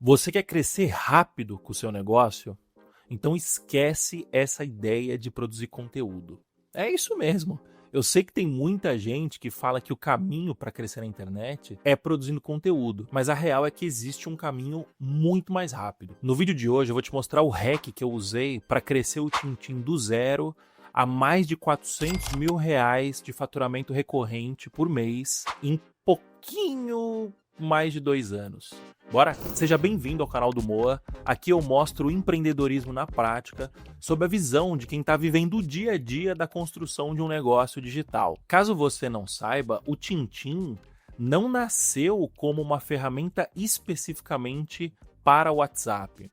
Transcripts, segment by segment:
Você quer crescer rápido com o seu negócio? Então esquece essa ideia de produzir conteúdo. É isso mesmo. Eu sei que tem muita gente que fala que o caminho para crescer na internet é produzindo conteúdo, mas a real é que existe um caminho muito mais rápido. No vídeo de hoje eu vou te mostrar o hack que eu usei para crescer o Tintim do zero a mais de R$ 400.000 de faturamento recorrente por mês em pouquinho mais de 2 anos. Bora? Seja bem-vindo ao canal do Moa. Aqui eu mostro o empreendedorismo na prática, sob a visão de quem está vivendo o dia a dia da construção de um negócio digital. Caso você não saiba, o Tintim não nasceu como uma ferramenta especificamente para o WhatsApp.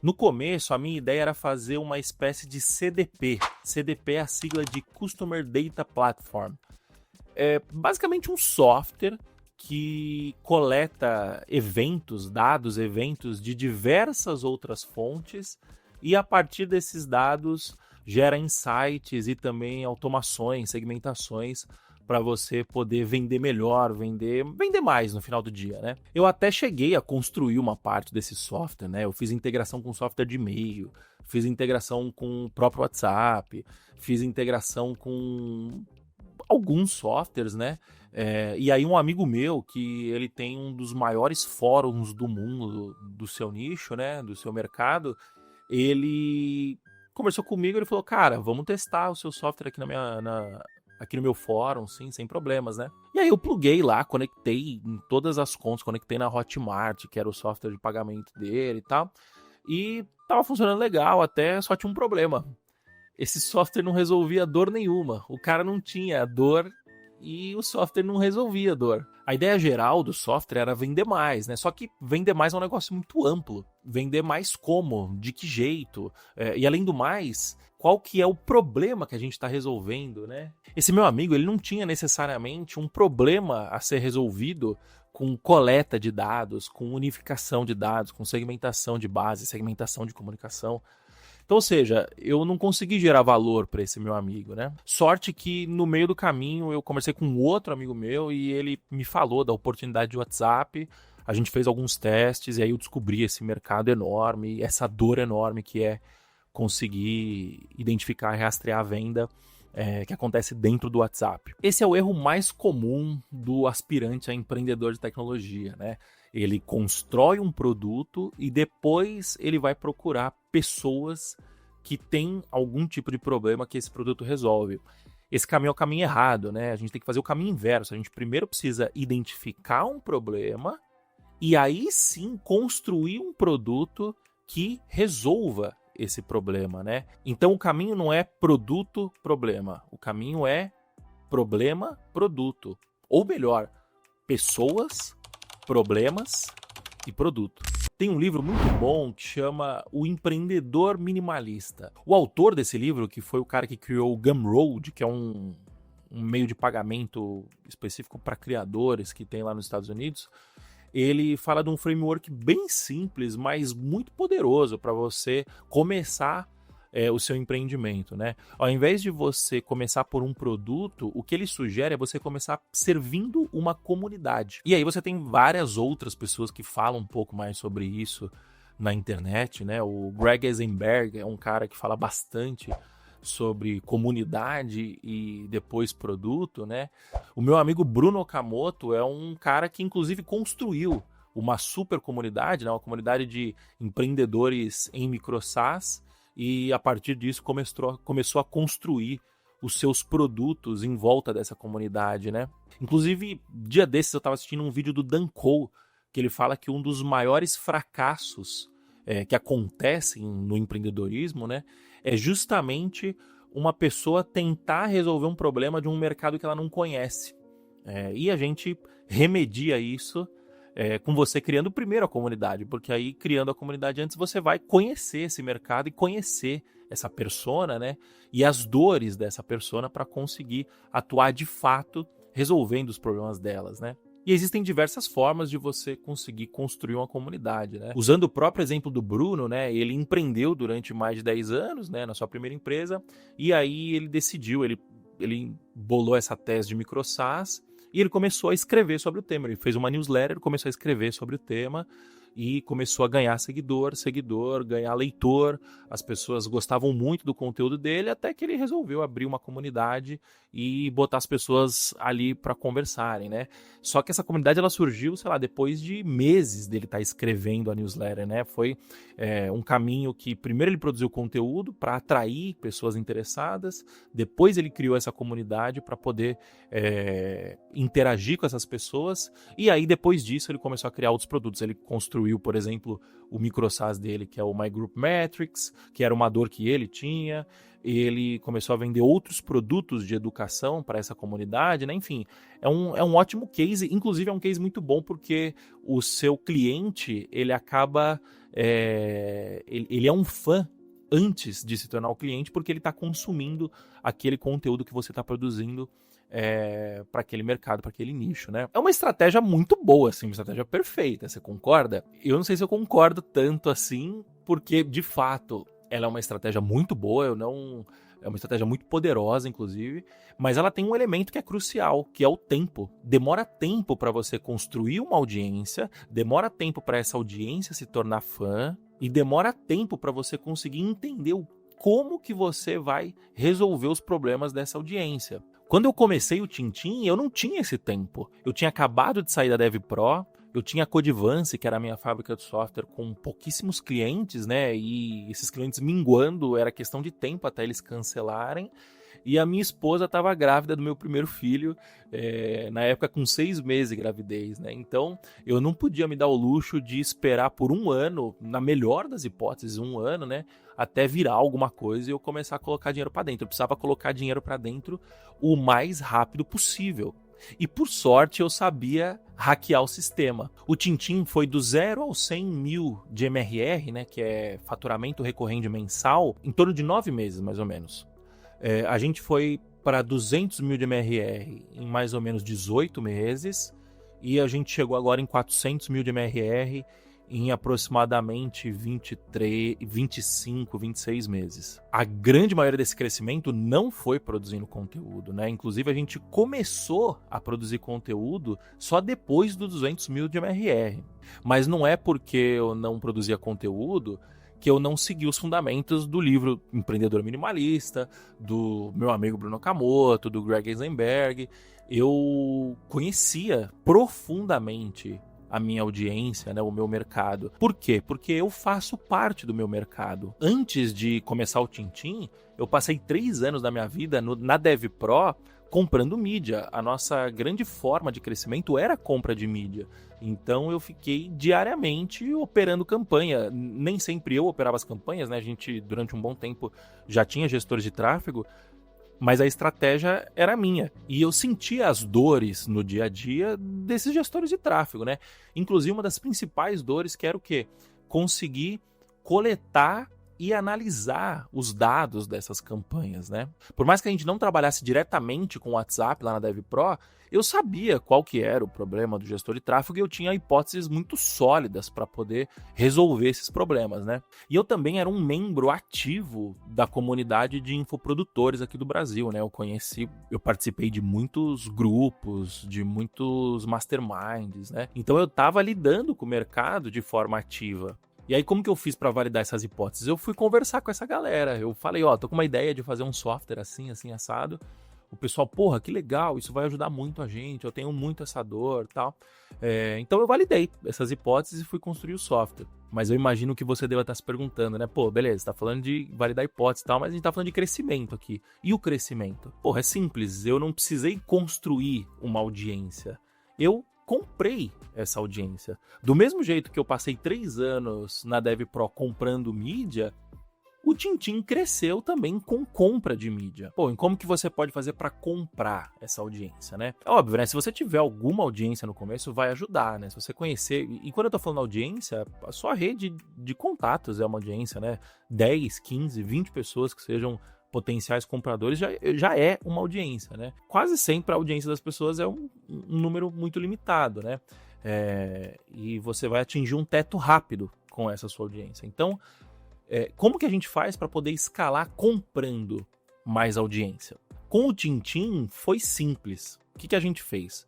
No começo, a minha ideia era fazer uma espécie de CDP. CDP é a sigla de Customer Data Platform. É basicamente um software que coleta dados de diversas outras fontes e a partir desses dados gera insights e também automações, segmentações para você poder vender melhor, vender mais no final do dia, né? Eu até cheguei a construir uma parte desse software, né? Eu fiz integração com software de e-mail, fiz integração com o próprio WhatsApp, fiz integração com alguns softwares, né? E aí um amigo meu, que ele tem um dos maiores fóruns do mundo, do seu nicho, né? Do seu mercado, ele conversou comigo, ele falou, cara, vamos testar o seu software aqui aqui no meu fórum, sim, sem problemas, né? E aí eu pluguei lá, conectei em todas as contas, conectei na Hotmart, que era o software de pagamento dele e tal, e tava funcionando legal, até só tinha um problema. Esse software não resolvia dor nenhuma. O cara não tinha dor e o software não resolvia a dor. A ideia geral do software era vender mais, né? Só que vender mais é um negócio muito amplo. Vender mais como? De que jeito? E além do mais, qual que é o problema que a gente está resolvendo, né? Esse meu amigo, ele não tinha necessariamente um problema a ser resolvido com coleta de dados, com unificação de dados, com segmentação de base, segmentação de comunicação. Então, ou seja, eu não consegui gerar valor para esse meu amigo, né? Sorte que no meio do caminho eu conversei com outro amigo meu e ele me falou da oportunidade de WhatsApp. A gente fez alguns testes e aí eu descobri esse mercado enorme, essa dor enorme que é conseguir identificar e rastrear a venda que acontece dentro do WhatsApp. Esse é o erro mais comum do aspirante a empreendedor de tecnologia, né? Ele constrói um produto e depois ele vai procurar pessoas que têm algum tipo de problema que esse produto resolve. Esse caminho é o caminho errado, né? A gente tem que fazer o caminho inverso. A gente primeiro precisa identificar um problema e aí sim construir um produto que resolva esse problema, né? Então o caminho não é produto-problema. O caminho é problema-produto. Ou melhor, pessoas, problemas e produto. Tem um livro muito bom que chama O Empreendedor Minimalista. O autor desse livro, que foi o cara que criou o Gumroad, que é um meio de pagamento específico para criadores que tem lá nos Estados Unidos, ele fala de um framework bem simples, mas muito poderoso para você começar o seu empreendimento, né? Ao invés de você começar por um produto, o que ele sugere é você começar servindo uma comunidade. E aí você tem várias outras pessoas que falam um pouco mais sobre isso na internet, né? O Greg Eisenberg é um cara que fala bastante sobre comunidade e depois produto, né? O meu amigo Bruno Okamoto é um cara que inclusive construiu uma super comunidade, né? Uma comunidade de empreendedores em micro-SaaS, e a partir disso começou a construir os seus produtos em volta dessa comunidade, né? Inclusive, dia desses eu estava assistindo um vídeo do Dan Cole, que ele fala que um dos maiores fracassos que acontecem no empreendedorismo, né, é justamente uma pessoa tentar resolver um problema de um mercado que ela não conhece. E a gente remedia isso com você criando primeiro a comunidade, porque aí criando a comunidade antes você vai conhecer esse mercado e conhecer essa persona, né? E as dores dessa persona para conseguir atuar de fato resolvendo os problemas delas, né? E existem diversas formas de você conseguir construir uma comunidade, né? Usando o próprio exemplo do Bruno, né? Ele empreendeu durante mais de 10 anos, né? Na sua primeira empresa, e aí ele decidiu, ele bolou essa tese de micro-SaaS, e ele começou a escrever sobre o tema. Ele fez uma newsletter, começou a escrever sobre o tema, e começou a ganhar seguidor, ganhar leitor. As pessoas gostavam muito do conteúdo dele, até que ele resolveu abrir uma comunidade e botar as pessoas ali para conversarem, né? Só que essa comunidade ela surgiu, sei lá, depois de meses dele estar escrevendo a newsletter, né? Foi um caminho que primeiro ele produziu conteúdo para atrair pessoas interessadas, depois ele criou essa comunidade para poder interagir com essas pessoas, e aí depois disso ele começou a criar outros produtos. Ele construiu, por exemplo, o microsas dele, que é o My Group Metrics, que era uma dor que ele tinha. Ele começou a vender outros produtos de educação para essa comunidade, né? Enfim, é um ótimo case, inclusive é um case muito bom porque o seu cliente, ele acaba, ele é um fã antes de se tornar o cliente, porque ele está consumindo aquele conteúdo que você está produzindo para aquele mercado, para aquele nicho, né? É uma estratégia muito boa, assim, uma estratégia perfeita, você concorda? Eu não sei se eu concordo tanto assim, porque, de fato, ela é uma estratégia muito boa, é uma estratégia muito poderosa, inclusive, mas ela tem um elemento que é crucial, que é o tempo. Demora tempo para você construir uma audiência, demora tempo para essa audiência se tornar fã, e demora tempo para você conseguir entender como que você vai resolver os problemas dessa audiência. Quando eu comecei o Tintim, eu não tinha esse tempo. Eu tinha acabado de sair da DevPro, eu tinha a Codivance, que era a minha fábrica de software, com pouquíssimos clientes, né? E esses clientes minguando, era questão de tempo até eles cancelarem. E a minha esposa estava grávida do meu primeiro filho, na época com 6 meses de gravidez, né? Então, eu não podia me dar o luxo de esperar por um ano, na melhor das hipóteses, um ano, né? Até virar alguma coisa e eu começar a colocar dinheiro para dentro. Eu precisava colocar dinheiro para dentro o mais rápido possível. E por sorte eu sabia hackear o sistema. O Tintim foi do 0 aos 100 mil de MRR, né? Que é faturamento recorrente mensal, em torno de 9 meses, mais ou menos. A gente foi para 200 mil de MRR em mais ou menos 18 meses e a gente chegou agora em 400 mil de MRR em aproximadamente 23, 25, 26 meses. A grande maioria desse crescimento não foi produzindo conteúdo, né? Inclusive a gente começou a produzir conteúdo só depois dos 200 mil de MRR. Mas não é porque eu não produzia conteúdo que eu não segui os fundamentos do livro Empreendedor Minimalista, do meu amigo Bruno Okamoto, do Greg Eisenberg. Eu conhecia profundamente a minha audiência, né, o meu mercado. Por quê? Porque eu faço parte do meu mercado. Antes de começar o Tintim, eu passei 3 anos da minha vida na DevPro comprando mídia. A nossa grande forma de crescimento era a compra de mídia. Então eu fiquei diariamente operando campanha. Nem sempre eu operava as campanhas, né? A gente, durante um bom tempo, já tinha gestores de tráfego, mas a estratégia era minha. E eu sentia as dores no dia a dia desses gestores de tráfego, né? Inclusive, uma das principais dores que era o quê? Conseguir coletar e analisar os dados dessas campanhas, né? Por mais que a gente não trabalhasse diretamente com o WhatsApp lá na DevPro, eu sabia qual que era o problema do gestor de tráfego e eu tinha hipóteses muito sólidas para poder resolver esses problemas, né? E eu também era um membro ativo da comunidade de infoprodutores aqui do Brasil, né? Eu participei de muitos grupos, de muitos masterminds, né? Então eu estava lidando com o mercado de forma ativa. E aí, como que eu fiz para validar essas hipóteses? Eu fui conversar com essa galera. Eu falei, tô com uma ideia de fazer um software assim, assim, assado. O pessoal, porra, que legal, isso vai ajudar muito a gente, eu tenho muito essa dor e tal. Então eu validei essas hipóteses e fui construir o software. Mas eu imagino que você deva estar se perguntando, né? Pô, beleza, você tá falando de validar hipóteses e tal, mas a gente tá falando de crescimento aqui. E o crescimento? Porra, é simples, eu não precisei construir uma audiência. Eu comprei essa audiência. Do mesmo jeito que eu passei 3 anos na DevPro comprando mídia, o Tintim cresceu também com compra de mídia. Pô, e como que você pode fazer para comprar essa audiência, né? É óbvio, né? Se você tiver alguma audiência no começo, vai ajudar, né? Se você conhecer... E quando eu tô falando audiência, a sua rede de contatos é uma audiência, né? 10, 15, 20 pessoas que sejam potenciais compradores já é uma audiência, né? Quase sempre a audiência das pessoas é um número muito limitado, né? E você vai atingir um teto rápido com essa sua audiência. Então, como que a gente faz para poder escalar comprando mais audiência? Com o Tintim foi simples. O que a gente fez?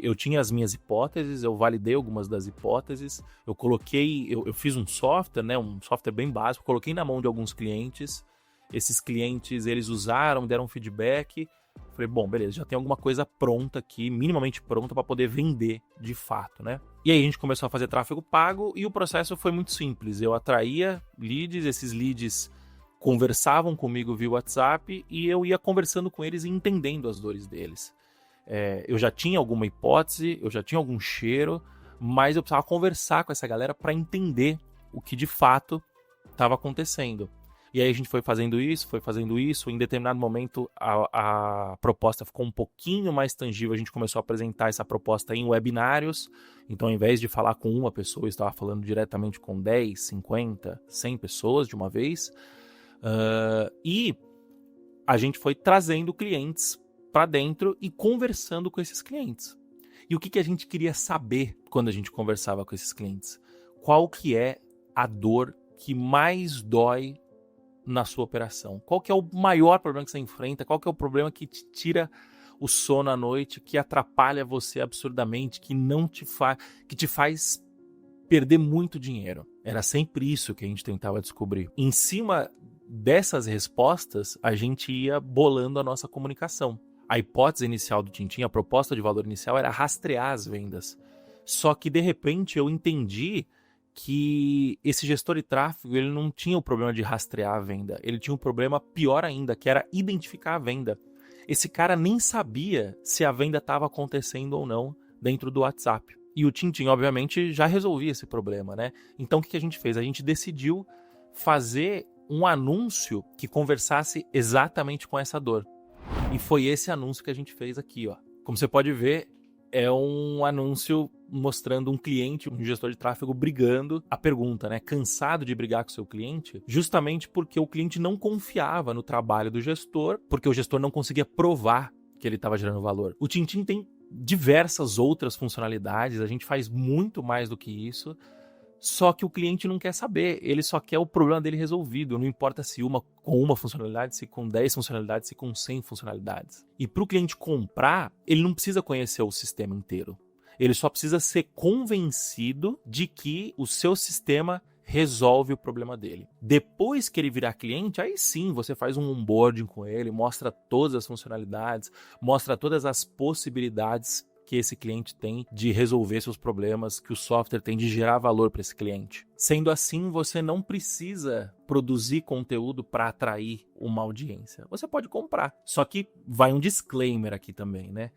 Eu tinha as minhas hipóteses, eu validei algumas das hipóteses, eu fiz um software, né, um software bem básico, coloquei na mão de alguns clientes, esses clientes, eles usaram, deram feedback, falei, bom, beleza, já tem alguma coisa pronta aqui, minimamente pronta para poder vender de fato, né? E aí a gente começou a fazer tráfego pago e o processo foi muito simples, eu atraía leads, esses leads conversavam comigo via WhatsApp e eu ia conversando com eles e entendendo as dores deles. Eu já tinha alguma hipótese, eu já tinha algum cheiro, mas eu precisava conversar com essa galera para entender o que de fato estava acontecendo. E aí a gente foi fazendo isso, em determinado momento a proposta ficou um pouquinho mais tangível, a gente começou a apresentar essa proposta em webinários, então ao invés de falar com uma pessoa, eu estava falando diretamente com 10, 50, 100 pessoas de uma vez, e a gente foi trazendo clientes para dentro e conversando com esses clientes. E o que a gente queria saber quando a gente conversava com esses clientes? Qual que é a dor que mais dói na sua operação? Qual que é o maior problema que você enfrenta? Qual que é o problema que te tira o sono à noite, que atrapalha você absurdamente, que te faz perder muito dinheiro? Era sempre isso que a gente tentava descobrir. Em cima dessas respostas, a gente ia bolando a nossa comunicação. A hipótese inicial do Tintim, a proposta de valor inicial era rastrear as vendas. Só que, de repente, eu entendi que esse gestor de tráfego ele não tinha o problema de rastrear a venda. Ele tinha um problema pior ainda, que era identificar a venda. Esse cara nem sabia se a venda estava acontecendo ou não dentro do WhatsApp. E o Tintim, obviamente, já resolvia esse problema, né? Então, o que a gente fez? A gente decidiu fazer um anúncio que conversasse exatamente com essa dor. E foi esse anúncio que a gente fez aqui, ó. Como você pode ver, é um anúncio mostrando um cliente, um gestor de tráfego brigando. A pergunta, né? Cansado de brigar com o seu cliente? Justamente porque o cliente não confiava no trabalho do gestor, porque o gestor não conseguia provar que ele estava gerando valor. O Tintim tem diversas outras funcionalidades, a gente faz muito mais do que isso. Só que o cliente não quer saber, ele só quer o problema dele resolvido, não importa se com uma funcionalidade, se com 10 funcionalidades, se com 100 funcionalidades. E para o cliente comprar, ele não precisa conhecer o sistema inteiro. Ele só precisa ser convencido de que o seu sistema resolve o problema dele. Depois que ele virar cliente, aí sim você faz um onboarding com ele, mostra todas as funcionalidades, mostra todas as possibilidades que esse cliente tem de resolver seus problemas, que o software tem de gerar valor para esse cliente. Sendo assim, você não precisa produzir conteúdo para atrair uma audiência. Você pode comprar. Só que vai um disclaimer aqui também, né?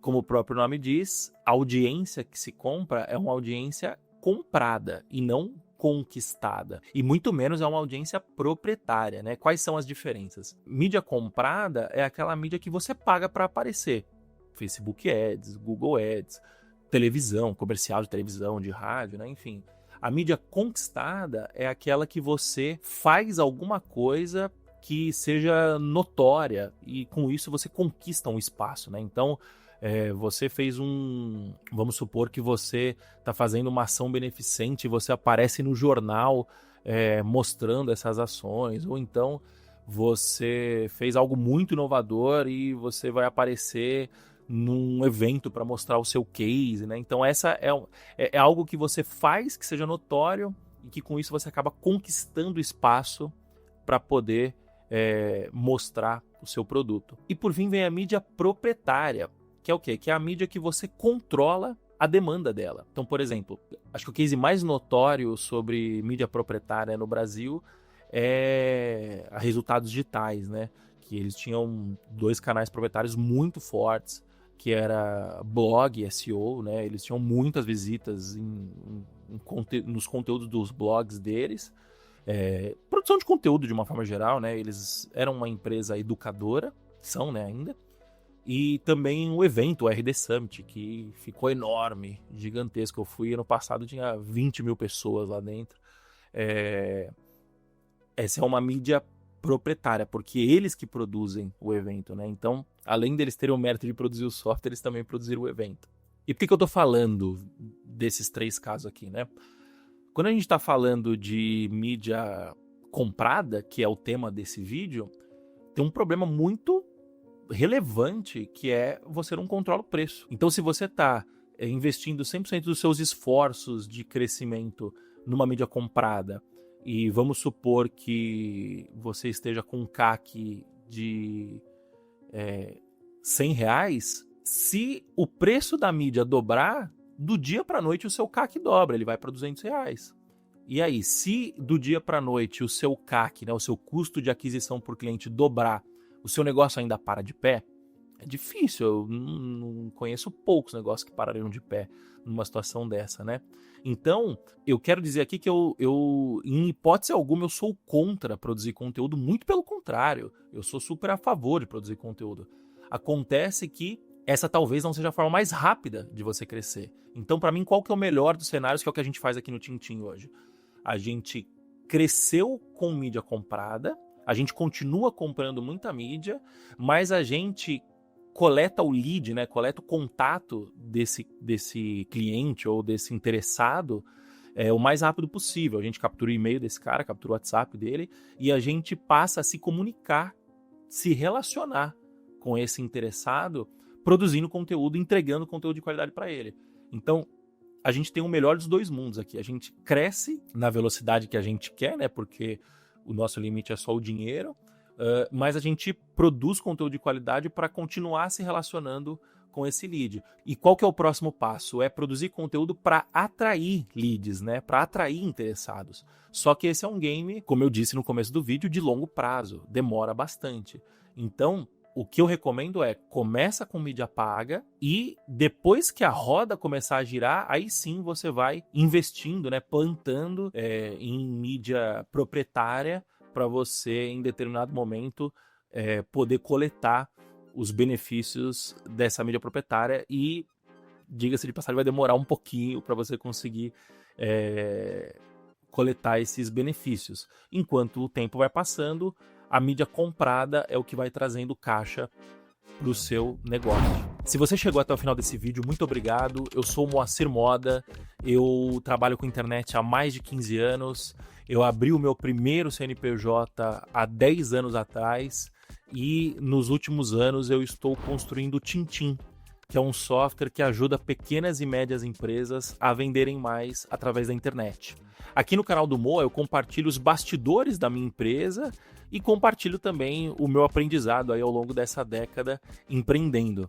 Como o próprio nome diz, a audiência que se compra é uma audiência comprada e não conquistada. E muito menos é uma audiência proprietária, né? Quais são as diferenças? Mídia comprada é aquela mídia que você paga para aparecer. Facebook Ads, Google Ads, televisão, comercial de televisão, de rádio, né? Enfim. A mídia conquistada é aquela que você faz alguma coisa que seja notória e com isso você conquista um espaço, né? Então, você fez vamos supor que você está fazendo uma ação beneficente e você aparece no jornal mostrando essas ações, ou então você fez algo muito inovador e você vai aparecer num evento para mostrar o seu case, né? Então essa é algo que você faz que seja notório e que com isso você acaba conquistando espaço para poder mostrar o seu produto. E por fim vem a mídia proprietária, que é o quê? Que é a mídia que você controla a demanda dela. Então, por exemplo, acho que o case mais notório sobre mídia proprietária no Brasil é a Resultados Digitais, né? Que eles tinham 2 canais proprietários muito fortes, que era blog e SEO, né? Eles tinham muitas visitas nos conteúdos dos blogs deles. Produção de conteúdo de uma forma geral, né? Eles eram uma empresa educadora, são, né, ainda. E também o evento, o RD Summit, que ficou enorme, gigantesco. Eu fui ano passado, tinha 20 mil pessoas lá dentro. Essa é uma mídia proprietária, porque eles que produzem o evento, né? Então, além deles terem o mérito de produzir o software, eles também produziram o evento. E por que eu tô falando desses 3 casos aqui, né? Quando a gente tá falando de mídia comprada, que é o tema desse vídeo, tem um problema muito relevante, que é você não controla o preço. Então, se você está investindo 100% dos seus esforços de crescimento numa mídia comprada, e vamos supor que você esteja com um CAC de R$100, se o preço da mídia dobrar, do dia para a noite o seu CAC dobra, ele vai para R$200. E aí, se do dia para a noite o seu CAC, né, o seu custo de aquisição por cliente dobrar, o seu negócio ainda para de pé? É difícil, eu não conheço poucos negócios que parariam de pé numa situação dessa, né? Então, eu quero dizer aqui que eu, em hipótese alguma, eu sou contra produzir conteúdo, muito pelo contrário, eu sou super a favor de produzir conteúdo. Acontece que essa talvez não seja a forma mais rápida de você crescer. Então, para mim, qual que é o melhor dos cenários, que é o que a gente faz aqui no Tintim hoje? A gente cresceu com mídia comprada, a gente continua comprando muita mídia, mas a gente coleta o lead, né? Coleta o contato desse cliente ou desse interessado o mais rápido possível. A gente captura o e-mail desse cara, captura o WhatsApp dele e a gente passa a se comunicar, se relacionar com esse interessado, produzindo conteúdo, entregando conteúdo de qualidade para ele. Então, a gente tem o melhor dos dois mundos aqui. A gente cresce na velocidade que a gente quer, né? Porque o nosso limite é só o dinheiro, mas a gente produz conteúdo de qualidade para continuar se relacionando com esse lead. E qual que é o próximo passo? É produzir conteúdo para atrair leads, né? Para atrair interessados. Só que esse é um game, como eu disse no começo do vídeo, de longo prazo. Demora bastante. Então, o que eu recomendo é, começa com mídia paga e depois que a roda começar a girar, aí sim você vai investindo, né, plantando em mídia proprietária para você, em determinado momento, poder coletar os benefícios dessa mídia proprietária e, diga-se de passagem, vai demorar um pouquinho para você conseguir coletar esses benefícios. Enquanto o tempo vai passando, a mídia comprada é o que vai trazendo caixa para o seu negócio. Se você chegou até o final desse vídeo, muito obrigado. Eu sou o Moacir Moda, eu trabalho com internet há mais de 15 anos, eu abri o meu primeiro CNPJ há 10 anos atrás e nos últimos anos eu estou construindo o Tintim, que é um software que ajuda pequenas e médias empresas a venderem mais através da internet. Aqui no canal do Moa eu compartilho os bastidores da minha empresa e compartilho também o meu aprendizado aí ao longo dessa década empreendendo.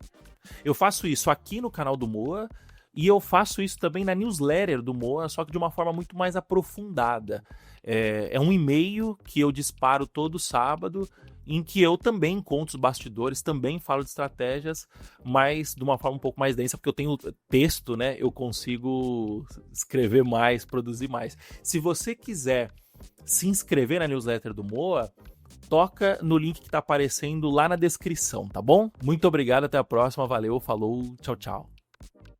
Eu faço isso aqui no canal do Moa e eu faço isso também na newsletter do Moa, só que de uma forma muito mais aprofundada. É um e-mail que eu disparo todo sábado, em que eu também conto os bastidores, também falo de estratégias, mas de uma forma um pouco mais densa, porque eu tenho texto, né? Eu consigo escrever mais, produzir mais. Se você quiser se inscrever na newsletter do Moa, toca no link que está aparecendo lá na descrição, tá bom? Muito obrigado, até a próxima, valeu, falou, tchau, tchau.